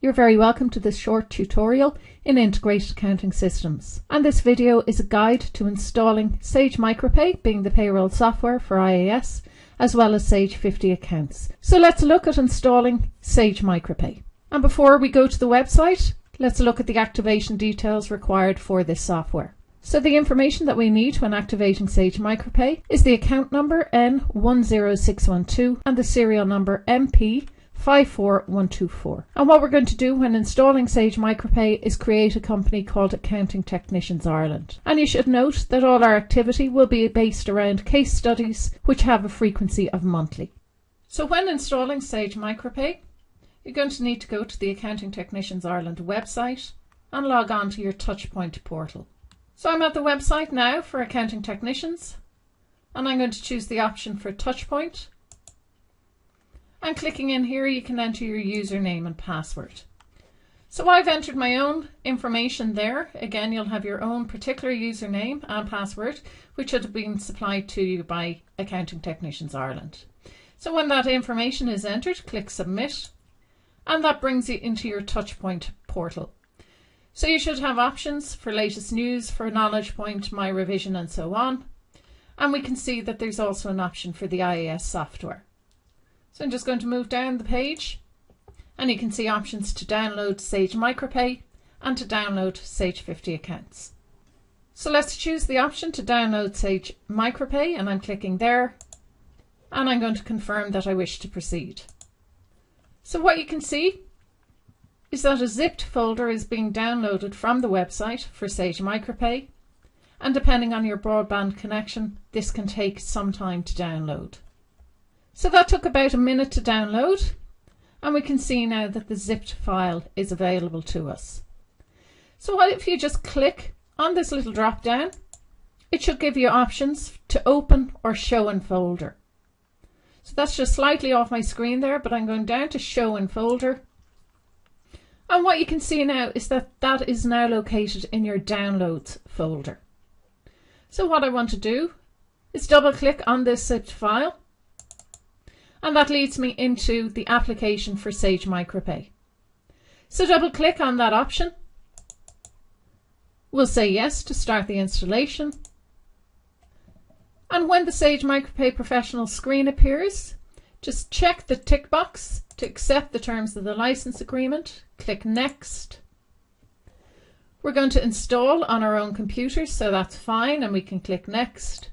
You're very welcome to this short tutorial in integrated accounting systems. And this video is a guide to installing Sage MicroPay, being the payroll software for IAS, as well as Sage 50 accounts. So let's look at installing Sage MicroPay. And before we go to the website, let's look at the activation details required for this software. So the information that we need when activating Sage MicroPay is the account number N10612 and the serial number MP54124. And what we're going to do when installing Sage MicroPay is create a company called Accounting Technicians Ireland. And you should note that all our activity will be based around case studies which have a frequency of monthly. So when installing Sage MicroPay, you're going to need to go to the Accounting Technicians Ireland website and log on to your Touchpoint portal. So I'm at the website now for Accounting Technicians, and I'm going to choose the option for Touchpoint. And clicking in here, you can enter your username and password. So I've entered my own information there. Again, you'll have your own particular username and password, which had been supplied to you by Accounting Technicians Ireland. So when that information is entered, click Submit, and that brings you into your Touchpoint portal. So you should have options for latest news, for Knowledge Point, My Revision, and so on. And we can see that there's also an option for the IAS software. So I'm just going to move down the page, and you can see options to download Sage MicroPay and to download Sage 50 accounts. So let's choose the option to download Sage MicroPay, and I'm clicking there, and I'm going to confirm that I wish to proceed. So what you can see is that a zipped folder is being downloaded from the website for Sage MicroPay, and depending on your broadband connection, this can take some time to download. So that took about a minute to download, and we can see now that the zipped file is available to us. So what if you just click on this little drop down, it should give you options to open or show in folder. So that's just slightly off my screen there, but I'm going down to show in folder. And what you can see now is that that is now located in your downloads folder. So what I want to do is double click on this zipped file, and that leads me into the application for Sage MicroPay. So double click on that option. We'll say yes to start the installation. And when the Sage MicroPay Professional screen appears, just check the tick box to accept the terms of the license agreement. Click Next. We're going to install on our own computers, so that's fine, and we can click Next.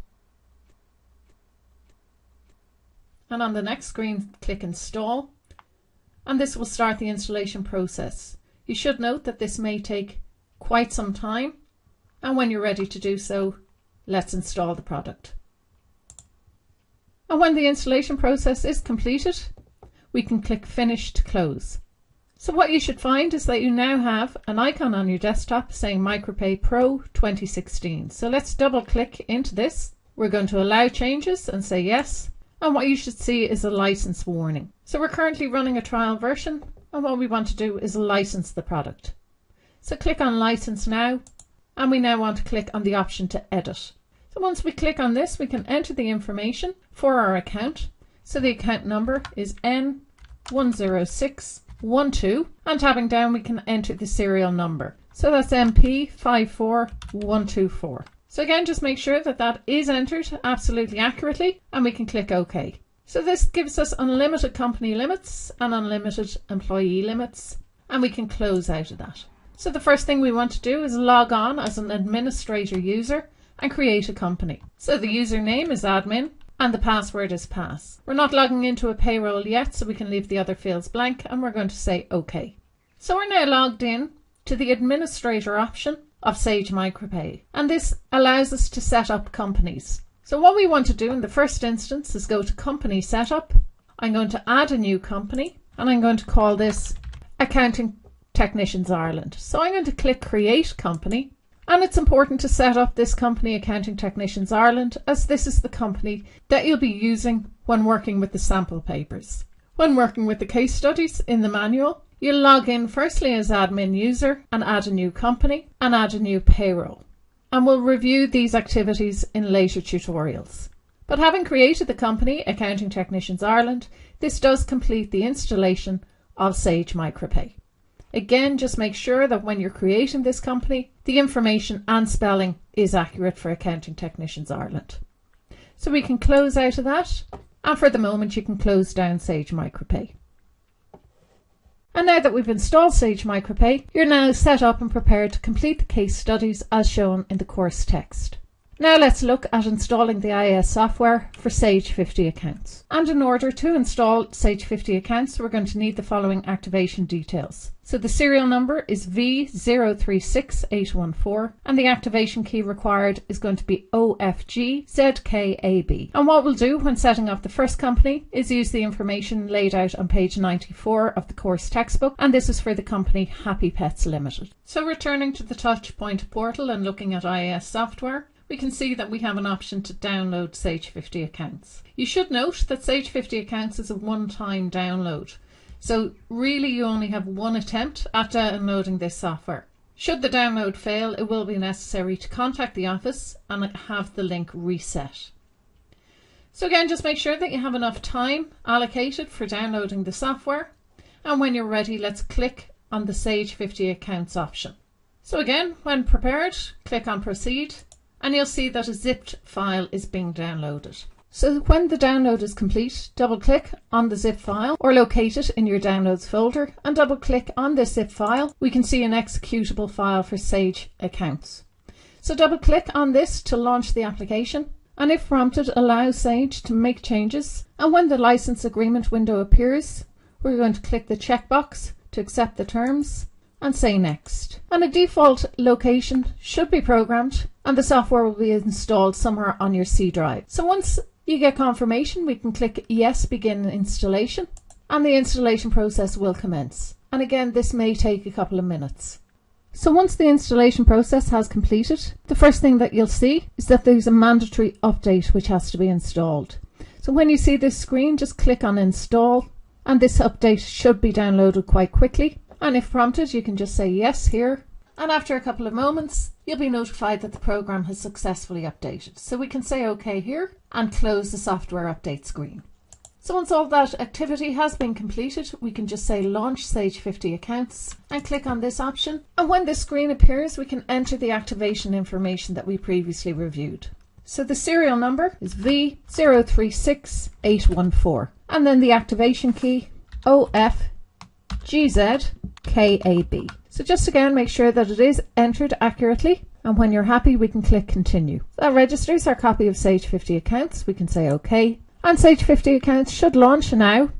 And on the next screen, click Install, and this will start the installation process. You should note that this may take quite some time, and when you're ready to do so, let's install the product. And when the installation process is completed, we can click Finish to close. So what you should find is that you now have an icon on your desktop saying MicroPay Pro 2016. So let's double click into this. We're going to allow changes and say yes. And what you should see is a license warning. So we're currently running a trial version, and what we want to do is license the product. So click on License Now, and we now want to click on the option to edit. So once we click on this, we can enter the information for our account. So the account number is N10612, and tabbing down we can enter the serial number. So that's MP54124. So again, just make sure that that is entered absolutely accurately, and we can click OK. So this gives us unlimited company limits and unlimited employee limits, and we can close out of that. So the first thing we want to do is log on as an administrator user and create a company. So the username is admin and the password is pass. We're not logging into a payroll yet, so we can leave the other fields blank, and we're going to say OK. So we're now logged in to the administrator option of Sage MicroPay, and this allows us to set up companies. So what we want to do in the first instance is go to Company Setup. I'm going to add a new company, and I'm going to call this Accounting Technicians Ireland. So I'm going to click Create Company, and it's important to set up this company, Accounting Technicians Ireland, as this is the company that you'll be using when working with the sample papers. When working with the case studies in the manual, you'll log in firstly as admin user and add a new company and add a new payroll. And we'll review these activities in later tutorials. But having created the company, Accounting Technicians Ireland, this does complete the installation of Sage MicroPay. Again, just make sure that when you're creating this company, the information and spelling is accurate for Accounting Technicians Ireland. So we can close out of that, and for the moment you can close down Sage MicroPay. And now that we've installed Sage MicroPay, you're now set up and prepared to complete the case studies as shown in the course text. Now let's look at installing the IAS software for Sage 50 accounts. And in order to install Sage 50 accounts, we're going to need the following activation details. So the serial number is V036814 and the activation key required is going to be OFGZKAB. And what we'll do when setting up the first company is use the information laid out on page 94 of the course textbook, and this is for the company Happy Pets Limited. So returning to the Touchpoint portal and looking at IAS software, we can see that we have an option to download Sage 50 accounts. You should note that Sage 50 accounts is a one-time download. So really you only have one attempt at downloading this software. Should the download fail, it will be necessary to contact the office and have the link reset. So again, just make sure that you have enough time allocated for downloading the software. And when you're ready, let's click on the Sage 50 accounts option. So again, when prepared, click on proceed and you'll see that a zipped file is being downloaded. So when the download is complete, double click on the zip file or locate it in your downloads folder and double click on this zip file. We can see an executable file for Sage accounts. So double click on this to launch the application, and if prompted, allow Sage to make changes. And when the license agreement window appears, we're going to click the checkbox to accept the terms and say next. And a default location should be programmed and the software will be installed somewhere on your C drive. So once you get confirmation, we can click yes, begin installation, and the installation process will commence. And again, this may take a couple of minutes. So once the installation process has completed, the first thing that you'll see is that there's a mandatory update which has to be installed. So when you see this screen, just click on install, and this update should be downloaded quite quickly. And if prompted, you can just say yes here. And after a couple of moments, you'll be notified that the program has successfully updated. So we can say OK here and close the software update screen. So once all that activity has been completed, we can just say launch Sage 50 accounts and click on this option. And when this screen appears, we can enter the activation information that we previously reviewed. So the serial number is V036814 and then the activation key OFGZKAB. So just again, make sure that it is entered accurately, and when you're happy, we can click continue. That registers our copy of Sage 50 accounts. We can say OK, and Sage 50 accounts should launch now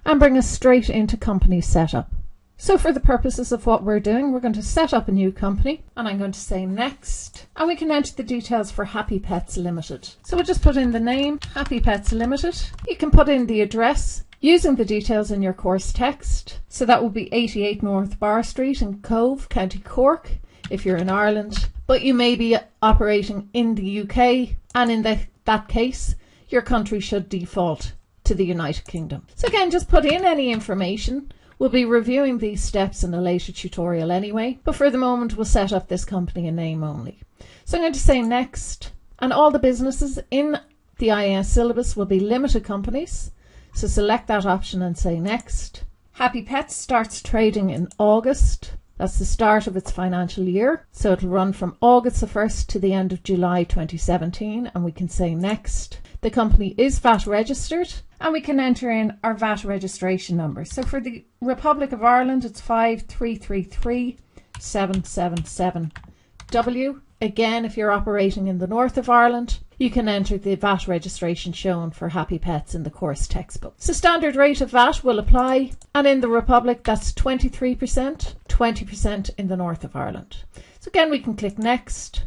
and bring us straight into company setup. So for the purposes of what we're doing, we're going to set up a new company, and I'm going to say next, and we can enter the details for Happy Pets Limited. So we'll just put in the name, Happy Pets Limited. You can put in the address using the details in your course text. So that will be 88 North Bar Street in Cove, County Cork, if you're in Ireland, but you may be operating in the UK, and in that case, your country should default to the United Kingdom. So again, just put in any information. We'll be reviewing these steps in a later tutorial anyway, but for the moment, we'll set up this company in name only. So I'm going to say next, and all the businesses in the IAS syllabus will be limited companies. So select that option and say next. Happy Pets starts trading in August. That's the start of its financial year. So it'll run from August the 1st to the end of July 2017, and we can say next. The company is VAT registered, and we can enter in our VAT registration number. So for the Republic of Ireland, it's 5333777W. Again, if you're operating in the north of Ireland, you can enter the VAT registration shown for Happy Pets in the course textbook. So standard rate of VAT will apply, and in the Republic that's 23%, 20% in the north of Ireland. So again, we can click next.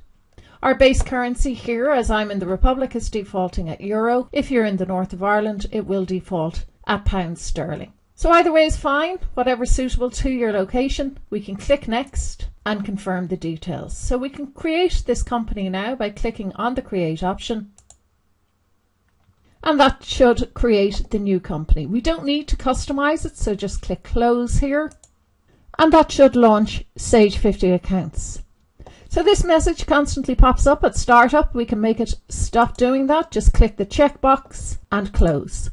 Our base currency here, as I'm in the Republic, is defaulting at euro. If you're in the north of Ireland, it will default at pounds sterling. So either way is fine, whatever's suitable to your location. We can click next and confirm the details. So we can create this company now by clicking on the create option, and that should create the new company. We don't need to customize it, so just click close here, and that should launch Sage 50 accounts. So this message constantly pops up at startup. We can make it stop doing that. Just click the checkbox and close.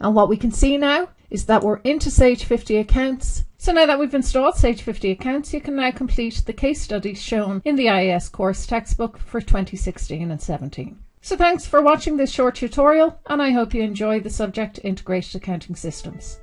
And what we can see now is that we're into Sage 50 accounts. So now that we've installed Sage 50 accounts, you can now complete the case studies shown in the IAS course textbook for 2016 and 17. So thanks for watching this short tutorial, and I hope you enjoy the subject Integrated Accounting Systems.